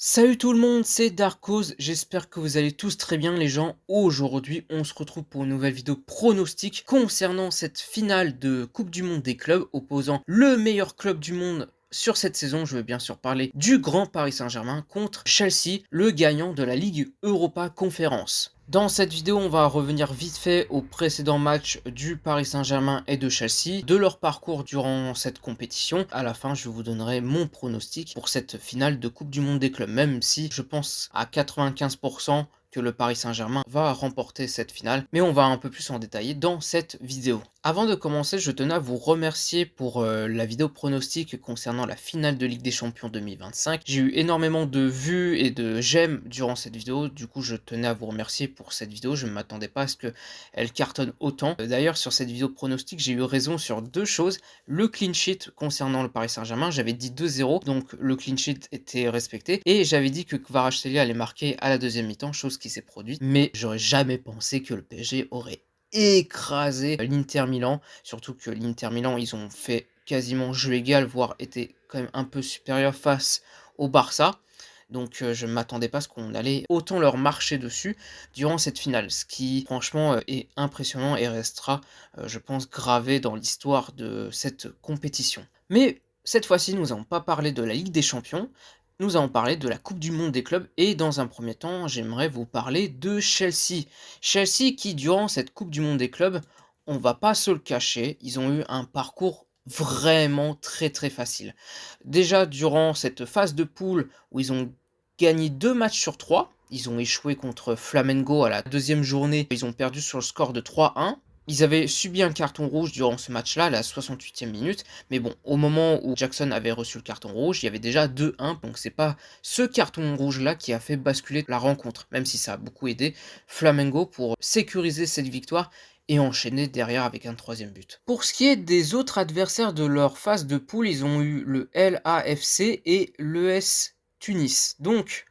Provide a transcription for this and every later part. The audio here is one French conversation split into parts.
Salut tout le monde, c'est Darkos, j'espère que vous allez tous très bien les gens. Aujourd'hui, on se retrouve pour une nouvelle vidéo pronostic concernant cette finale de Coupe du Monde des clubs opposant le meilleur club du monde sur cette saison. Je veux bien sûr parler du Grand Paris Saint-Germain contre Chelsea, le gagnant de la Ligue Europa Conference. Dans cette vidéo, on va revenir vite fait aux précédents matchs du Paris Saint-Germain et de Chelsea, de leur parcours durant cette compétition. À la fin, je vous donnerai mon pronostic pour cette finale de Coupe du Monde des clubs, même si je pense à 95% que le Paris Saint-Germain va remporter cette finale, mais on va un peu plus en détailler dans cette vidéo. Avant de commencer, je tenais à vous remercier pour la vidéo pronostic concernant la finale de Ligue des Champions 2025. J'ai eu énormément de vues et de j'aime durant cette vidéo, du coup je tenais à vous remercier pour cette vidéo, je ne m'attendais pas à ce qu'elle cartonne autant. D'ailleurs sur cette vidéo pronostic, j'ai eu raison sur deux choses. Le clean sheet concernant le Paris Saint-Germain, j'avais dit 2-0, donc le clean sheet était respecté, et j'avais dit que Kvaratskhelia allait marquer à la deuxième mi-temps, chose qui s'est produite, mais j'aurais jamais pensé que le PSG aurait écrasé l'Inter Milan, surtout que l'Inter Milan, ils ont fait quasiment jeu égal, voire été quand même un peu supérieur face au Barça. Donc je ne m'attendais pas à ce qu'on allait autant leur marcher dessus durant cette finale, ce qui franchement est impressionnant et restera, je pense, gravé dans l'histoire de cette compétition. Mais cette fois-ci, nous n'allons pas parler de la Ligue des Champions, nous allons parler de la Coupe du Monde des clubs et dans un premier temps, j'aimerais vous parler de Chelsea. Chelsea qui, durant cette Coupe du Monde des clubs, on va pas se le cacher, ils ont eu un parcours vraiment très facile. Déjà durant cette phase de poule où ils ont gagné 2 matchs sur 3, ils ont échoué contre Flamengo à la deuxième journée, ils ont perdu sur le score de 3-1. Ils avaient subi un carton rouge durant ce match-là, à la 68e minute, mais bon, au moment où Jackson avait reçu le carton rouge, il y avait déjà 2-1, donc c'est pas ce carton rouge-là qui a fait basculer la rencontre, même si ça a beaucoup aidé Flamengo pour sécuriser cette victoire et enchaîner derrière avec un troisième but. Pour ce qui est des autres adversaires de leur phase de poule, ils ont eu le LAFC et l'ES Tunis. Donc,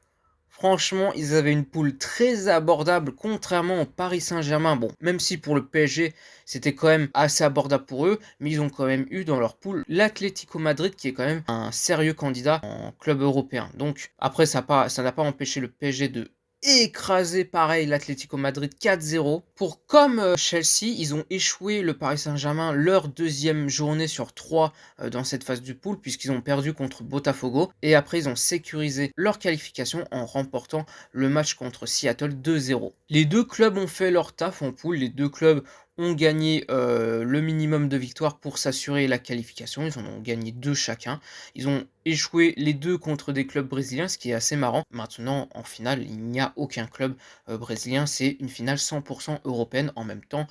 franchement, ils avaient une poule très abordable, contrairement au Paris Saint-Germain. Bon, même si pour le PSG, c'était quand même assez abordable pour eux, mais ils ont quand même eu dans leur poule l'Atlético Madrid, qui est quand même un sérieux candidat en club européen. Donc, après, ça n'a pas empêché le PSG de écraser pareil l'Atlético Madrid 4-0. Pour comme Chelsea, ils ont échoué le Paris Saint-Germain leur deuxième journée sur 3 dans cette phase du pool puisqu'ils ont perdu contre Botafogo et après ils ont sécurisé leur qualification en remportant le match contre Seattle 2-0. Les deux clubs ont fait leur taf en poule, les deux clubs ont gagné le minimum de victoires pour s'assurer la qualification, ils en ont gagné 2 chacun. Ils ont échoué les deux contre des clubs brésiliens, ce qui est assez marrant. Maintenant, en finale, il n'y a aucun club brésilien, c'est une finale 100% européenne. En même temps,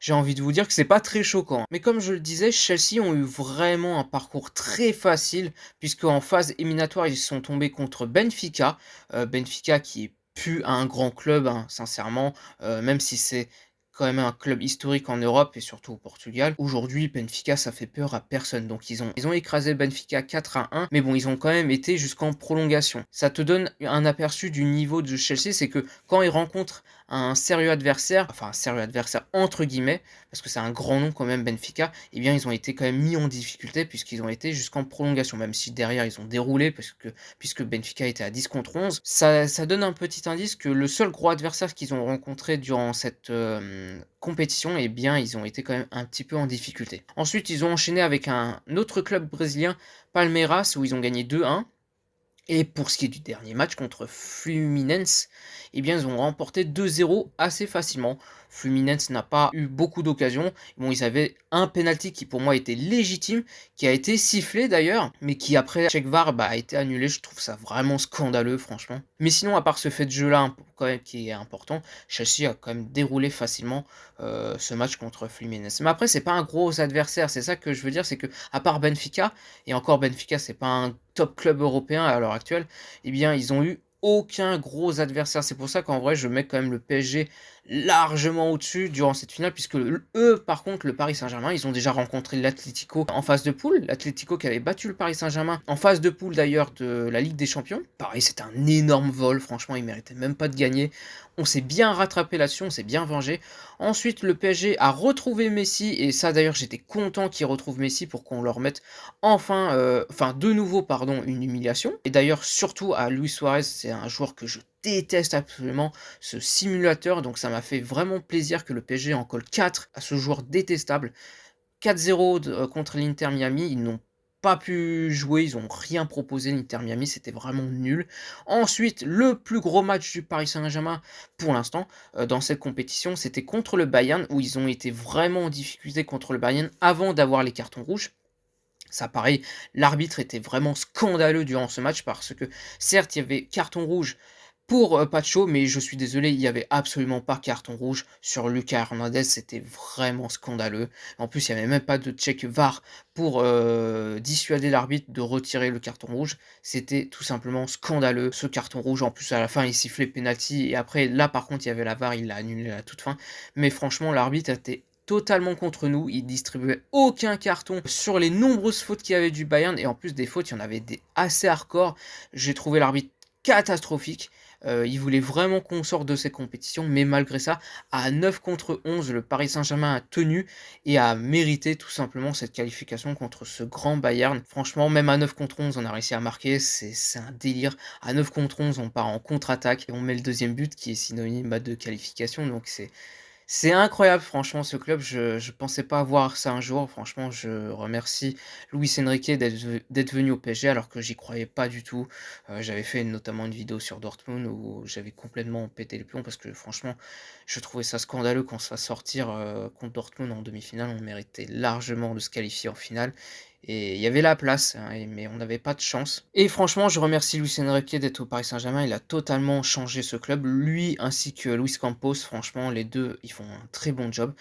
j'ai envie de vous dire que c'est pas très choquant. Mais comme je le disais, Chelsea ont eu vraiment un parcours très facile, puisque en phase éliminatoire, ils sont tombés contre Benfica. Benfica qui est plus un grand club, hein, sincèrement, même si c'est quand même un club historique en Europe et surtout au Portugal. Aujourd'hui, Benfica, ça fait peur à personne. Donc ils ont écrasé Benfica 4-1, mais bon, ils ont quand même été jusqu'en prolongation. Ça te donne un aperçu du niveau de Chelsea, c'est que quand ils rencontrent un sérieux adversaire, enfin un sérieux adversaire entre guillemets, parce que c'est un grand nom quand même Benfica, eh bien ils ont été quand même mis en difficulté puisqu'ils ont été jusqu'en prolongation, même si derrière ils ont déroulé puisque Benfica était à 10 contre 11. Ça donne un petit indice que le seul gros adversaire qu'ils ont rencontré durant cette compétition, eh bien ils ont été quand même un petit peu en difficulté. Ensuite ils ont enchaîné avec un autre club brésilien, Palmeiras, où ils ont gagné 2-1. Et pour ce qui est du dernier match contre Fluminense, eh bien ils ont remporté 2-0 assez facilement. Fluminense n'a pas eu beaucoup d'occasions. Bon, ils avaient un penalty qui pour moi était légitime, qui a été sifflé d'ailleurs, mais qui après check VAR a été annulé. Je trouve ça vraiment scandaleux franchement. Mais sinon, à part ce fait de jeu-là quand même qui est important, Chelsea a quand même déroulé facilement ce match contre Fluminense. Mais après, c'est pas un gros adversaire. C'est ça que je veux dire, c'est que à part Benfica, et encore Benfica, c'est pas un top club européen à l'heure actuelle, eh bien ils ont eu aucun gros adversaire. C'est pour ça qu'en vrai je mets quand même le PSG largement au-dessus durant cette finale, puisque eux par contre le Paris Saint-Germain, ils ont déjà rencontré l'Atlético en phase de poule, l'Atlético qui avait battu le Paris Saint-Germain en phase de poule d'ailleurs de la Ligue des Champions. Pareil, c'était un énorme vol, franchement ils méritaient même pas de gagner. On s'est bien rattrapé là-dessus, on s'est bien vengé. Ensuite, le PSG a retrouvé Messi et ça d'ailleurs j'étais content qu'ils retrouvent Messi pour qu'on leur mette enfin, enfin de nouveau pardon, une humiliation. Et d'ailleurs surtout à Luis Suarez, c'est un joueur que je déteste absolument, ce simulateur, donc ça m'a fait vraiment plaisir que le PSG en colle 4 à ce joueur détestable. 4-0 contre l'Inter Miami, ils n'ont pas pu jouer, ils ont rien proposé l'Inter Miami, c'était vraiment nul. Ensuite, le plus gros match du Paris Saint-Germain pour l'instant, dans cette compétition, c'était contre le Bayern où ils ont été vraiment en difficulté contre le Bayern avant d'avoir les cartons rouges. Ça pareil, l'arbitre était vraiment scandaleux durant ce match parce que certes, il y avait carton rouge pour, Pacho, mais je suis désolé, il y avait absolument pas carton rouge sur Lucas Hernandez, c'était vraiment scandaleux. En plus, il y avait même pas de check VAR pour, dissuader l'arbitre de retirer le carton rouge. C'était tout simplement scandaleux, ce carton rouge. En plus, à la fin, il sifflait penalty et après là, par contre, il y avait la VAR, il l'a annulé à la toute fin. Mais franchement, l'arbitre était totalement contre nous, il distribuait aucun carton sur les nombreuses fautes qu'il y avait du Bayern et en plus des fautes, il y en avait des assez hardcore. J'ai trouvé l'arbitre catastrophique. Il voulait vraiment qu'on sorte de ces compétitions, mais malgré ça, à 9 contre 11, le Paris Saint-Germain a tenu et a mérité tout simplement cette qualification contre ce grand Bayern. Franchement, même à 9 contre 11, on a réussi à marquer, c'est un délire. À 9 contre 11, on part en contre-attaque et on met le deuxième but qui est synonyme bah, de qualification, donc c'est incroyable franchement ce club, je pensais pas voir ça un jour. Franchement, je remercie Luis Enrique d'être venu au PSG alors que j'y croyais pas du tout. J'avais fait notamment une vidéo sur Dortmund où j'avais complètement pété les plombs parce que franchement, je trouvais ça scandaleux qu'on se fasse sortir, contre Dortmund en demi-finale. On méritait largement de se qualifier en finale et il y avait la place, hein, mais on n'avait pas de chance. Et franchement, je remercie Luis Enrique d'être au Paris Saint-Germain. Il a totalement changé ce club, lui ainsi que Luis Campos. Franchement, les deux, ils font un très bon job.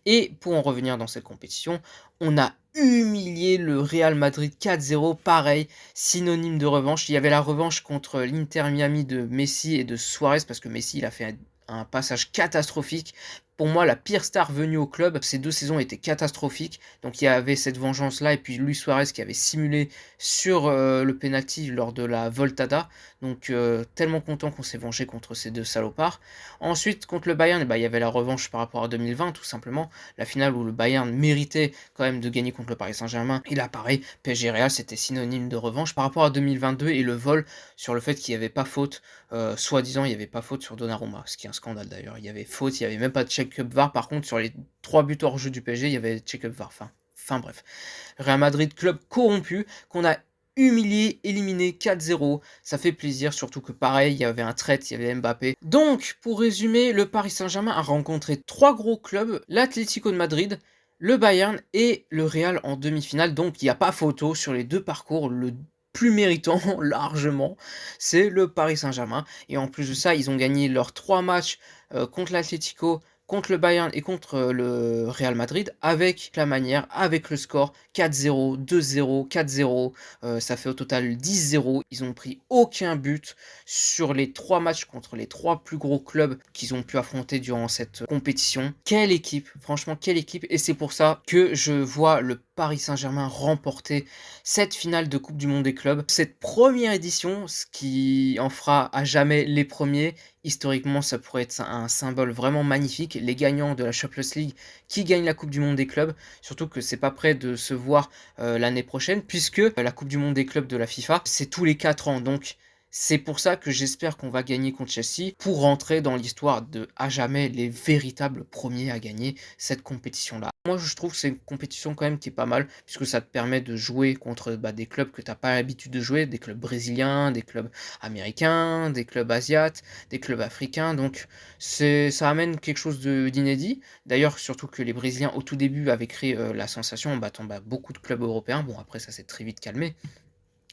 Et pour en revenir dans cette compétition, on a humilié le Real Madrid 4-0, pareil, synonyme de revanche. Il y avait la revanche contre l'Inter Miami de Messi et de Suarez, parce que Messi, il a fait un passage catastrophique. Pour moi, la pire star venue au club, ces 2 saisons étaient catastrophiques. Donc il y avait cette vengeance-là, et puis Luis Suarez qui avait simulé sur le penalty lors de la Voltada. Donc tellement content qu'on s'est vengé contre ces 2 salopards. Ensuite, contre le Bayern, bah, il y avait la revanche par rapport à 2020, tout simplement. La finale où le Bayern méritait quand même de gagner contre le Paris Saint-Germain. Et là, pareil, PSG Real, c'était synonyme de revanche par rapport à 2022 et le vol sur le fait qu'il n'y avait pas faute, soi-disant, il n'y avait pas faute sur Donnarumma, ce qui est un scandale d'ailleurs. Il y avait faute, il n'y avait même pas de check-up VAR. Par contre, sur les 3 buts hors jeu du PSG, il y avait check-up VAR. Enfin bref. Real Madrid, club corrompu, qu'on a humilié, éliminé 4-0. Ça fait plaisir, surtout que pareil, il y avait un traître, il y avait Mbappé. Donc, pour résumer, le Paris Saint-Germain a rencontré 3 gros clubs, l'Atlético de Madrid, le Bayern et le Real en demi-finale. Donc, il n'y a pas photo sur les 2 parcours. Le plus méritant, largement, c'est le Paris Saint-Germain. Et en plus de ça, ils ont gagné leurs 3 matchs contre l'Atlético, contre le Bayern et contre le Real Madrid avec la manière, avec le score 4-0, 2-0, 4-0, ça fait au total 10-0. Ils ont pris aucun but sur les 3 matchs contre les 3 plus gros clubs qu'ils ont pu affronter durant cette compétition. Quelle équipe, franchement quelle équipe, et c'est pour ça que je vois le Paris Saint-Germain remporter cette finale de Coupe du Monde des clubs. Cette première édition, ce qui en fera à jamais les premiers. Historiquement, ça pourrait être un symbole vraiment magnifique. Les gagnants de la Champions League qui gagnent la Coupe du Monde des clubs, surtout que c'est pas prêt de se voir l'année prochaine, puisque la Coupe du Monde des clubs de la FIFA, c'est tous les 4 ans. Donc c'est pour ça que j'espère qu'on va gagner contre Chelsea pour rentrer dans l'histoire de à jamais les véritables premiers à gagner cette compétition-là. Moi, je trouve que c'est une compétition quand même qui est pas mal, puisque ça te permet de jouer contre bah, des clubs que tu n'as pas l'habitude de jouer, des clubs brésiliens, des clubs américains, des clubs asiates, des clubs africains. Donc ça amène quelque chose d'inédit. D'ailleurs, surtout que les Brésiliens, au tout début, avaient créé la sensation en battant bah, beaucoup de clubs européens. Bon, après, ça s'est très vite calmé.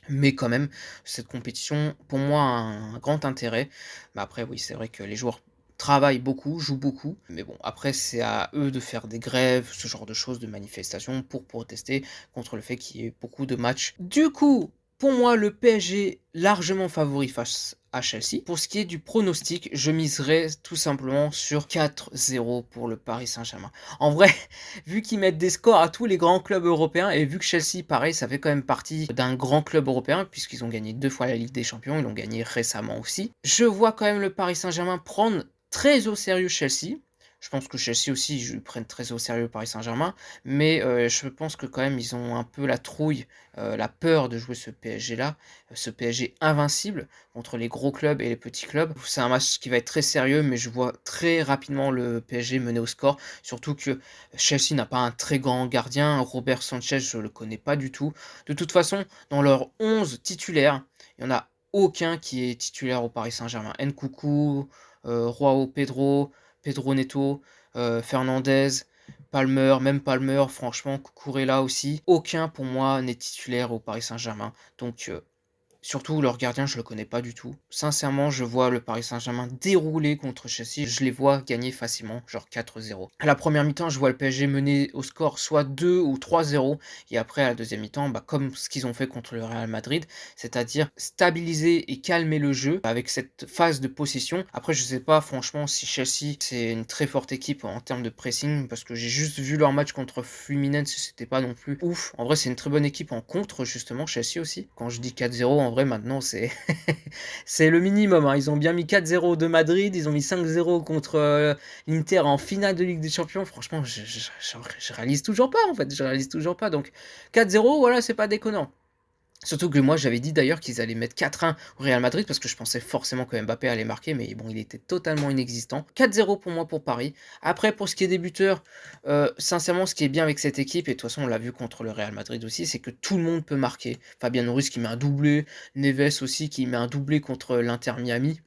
Mais quand même, cette compétition, pour moi, a un grand intérêt. Mais après, oui, c'est vrai que les joueurs travaillent beaucoup, jouent beaucoup. Mais bon, après, c'est à eux de faire des grèves, ce genre de choses, de manifestations, pour protester contre le fait qu'il y ait beaucoup de matchs. Du coup, pour moi, le PSG largement favori face à Chelsea. Pour ce qui est du pronostic, je miserais tout simplement sur 4-0 pour le Paris Saint-Germain. En vrai, vu qu'ils mettent des scores à tous les grands clubs européens, et vu que Chelsea, pareil, ça fait quand même partie d'un grand club européen, puisqu'ils ont gagné 2 fois la Ligue des Champions, ils l'ont gagné récemment aussi, je vois quand même le Paris Saint-Germain prendre très au sérieux Chelsea. Je pense que Chelsea aussi, ils prennent très au sérieux Paris Saint-Germain, mais je pense que quand même ils ont un peu la trouille, la peur de jouer ce PSG-là, ce PSG invincible contre les gros clubs et les petits clubs. C'est un match qui va être très sérieux, mais je vois très rapidement le PSG mener au score, surtout que Chelsea n'a pas un très grand gardien. Robert Sanchez, je le connais pas du tout. De toute façon, dans leurs 11 titulaires, il y en a aucun qui est titulaire au Paris Saint-Germain. Nkunku, João Pedro, Pedro Neto, Fernandes, Palmer, même Palmer, franchement, Cucurella aussi. Aucun pour moi n'est titulaire au Paris Saint-Germain. Donc surtout leur gardien, je le connais pas du tout. Sincèrement, je vois le Paris Saint-Germain dérouler contre Chelsea. Je les vois gagner facilement, genre 4-0. À la première mi-temps, je vois le PSG mener au score soit 2 ou 3-0. Et après, à la deuxième mi-temps, bah, comme ce qu'ils ont fait contre le Real Madrid, c'est-à-dire stabiliser et calmer le jeu avec cette phase de possession. Après, je sais pas franchement si Chelsea, c'est une très forte équipe en termes de pressing, parce que j'ai juste vu leur match contre Fluminense, c'était pas non plus ouf. En vrai, c'est une très bonne équipe en contre, justement, Chelsea aussi. Quand je dis 4-0, en vrai, maintenant, c'est c'est le minimum, hein. Ils ont bien mis 4-0 de Madrid, ils ont mis 5-0 contre l'Inter en finale de Ligue des Champions. Franchement, je réalise toujours pas, en fait. Je réalise toujours pas. Donc, 4-0, voilà, c'est pas déconnant. Surtout que moi, j'avais dit d'ailleurs qu'ils allaient mettre 4-1 au Real Madrid parce que je pensais forcément que Mbappé allait marquer, mais bon, il était totalement inexistant. 4-0 pour moi pour Paris. Après, pour ce qui est des buteurs, sincèrement, ce qui est bien avec cette équipe, et de toute façon, on l'a vu contre le Real Madrid aussi, c'est que tout le monde peut marquer. Fabien Ruiz qui met un doublé, Neves aussi qui met un doublé contre l'Inter Miami.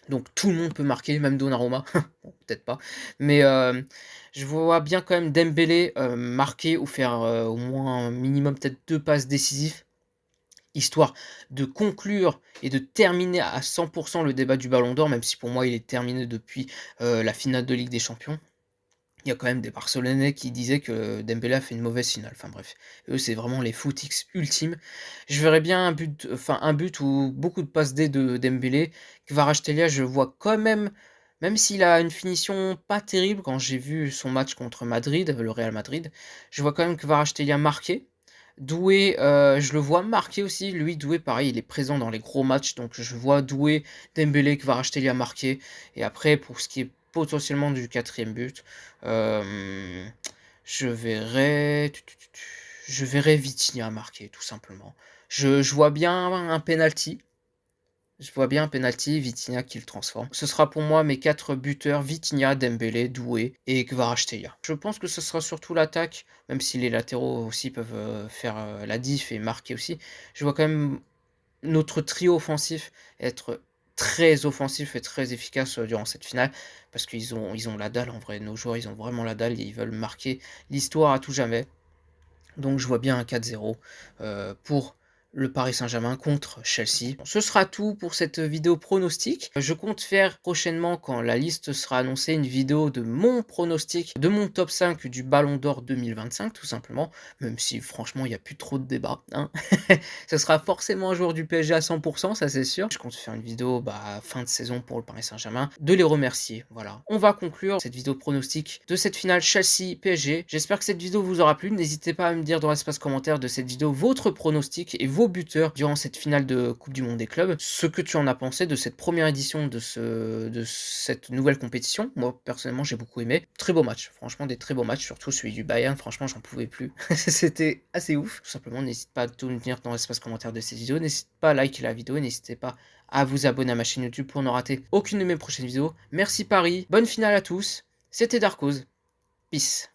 Donc tout le monde peut marquer, même Donnarumma. Bon, peut-être pas. Mais je vois bien quand même Dembélé marquer ou faire au moins un minimum peut-être 2 passes décisives, histoire de conclure et de terminer à 100 le débat du Ballon d'Or, même si pour moi il est terminé depuis la finale de Ligue des Champions. Il y a quand même des Barcelonais qui disaient que Dembélé a fait une mauvaise finale. Enfin bref, eux c'est vraiment les footix ultimes. Je verrais bien un but ou beaucoup de passes D de Dembélé. Kvaratskhelia, je vois quand même, même s'il a une finition pas terrible, quand j'ai vu son match contre Madrid, le Real Madrid, je vois quand même Kvaratskhelia marquer. Doué, je le vois marquer aussi. Lui, Doué, pareil, il est présent dans les gros matchs, donc je vois Doué, Dembélé, Kvaratskhelia marquer. Et après, pour ce qui est potentiellement du quatrième but, hem, je verrais Vitinha marquer, tout simplement. Je vois bien un penalty. Je vois bien un penalty, Vitinha qui le transforme. Ce sera pour moi mes 4 buteurs, Vitinha, Dembélé, Doué et Kvaratskhelia. Je pense que ce sera surtout l'attaque, même si les latéraux aussi peuvent, faire, la diff et marquer aussi. Je vois quand même notre trio offensif être très offensif et très efficace, durant cette finale, parce qu'ils ont la dalle en vrai. Nos joueurs, ils ont vraiment la dalle et ils veulent marquer l'histoire à tout jamais. Donc je vois bien un 4-0 pour le Paris Saint-Germain contre Chelsea. Ce sera tout pour cette vidéo pronostic. Je compte faire prochainement, quand la liste sera annoncée, une vidéo de mon pronostic, de mon top 5 du Ballon d'Or 2025, tout simplement. Même si franchement, il n'y a plus trop de débat, hein. Ce sera forcément un joueur du PSG à 100%, ça c'est sûr. Je compte faire une vidéo fin de saison pour le Paris Saint-Germain, de les remercier. Voilà. On va conclure cette vidéo pronostic de cette finale Chelsea-PSG. J'espère que cette vidéo vous aura plu. N'hésitez pas à me dire dans l'espace commentaire de cette vidéo votre pronostic et vos buteurs durant cette finale de Coupe du Monde des clubs. Ce que tu en as pensé de cette première édition de cette nouvelle compétition. Moi, personnellement, j'ai beaucoup aimé. Très beau match. Franchement, des très beaux matchs. Surtout celui du Bayern. Franchement, j'en pouvais plus. C'était assez ouf. Tout simplement, n'hésite pas à tout me dire dans l'espace commentaire de cette vidéo. N'hésite pas à liker la vidéo. N'hésitez pas à vous abonner à ma chaîne YouTube pour ne rater aucune de mes prochaines vidéos. Merci Paris. Bonne finale à tous. C'était Darkoz. Peace.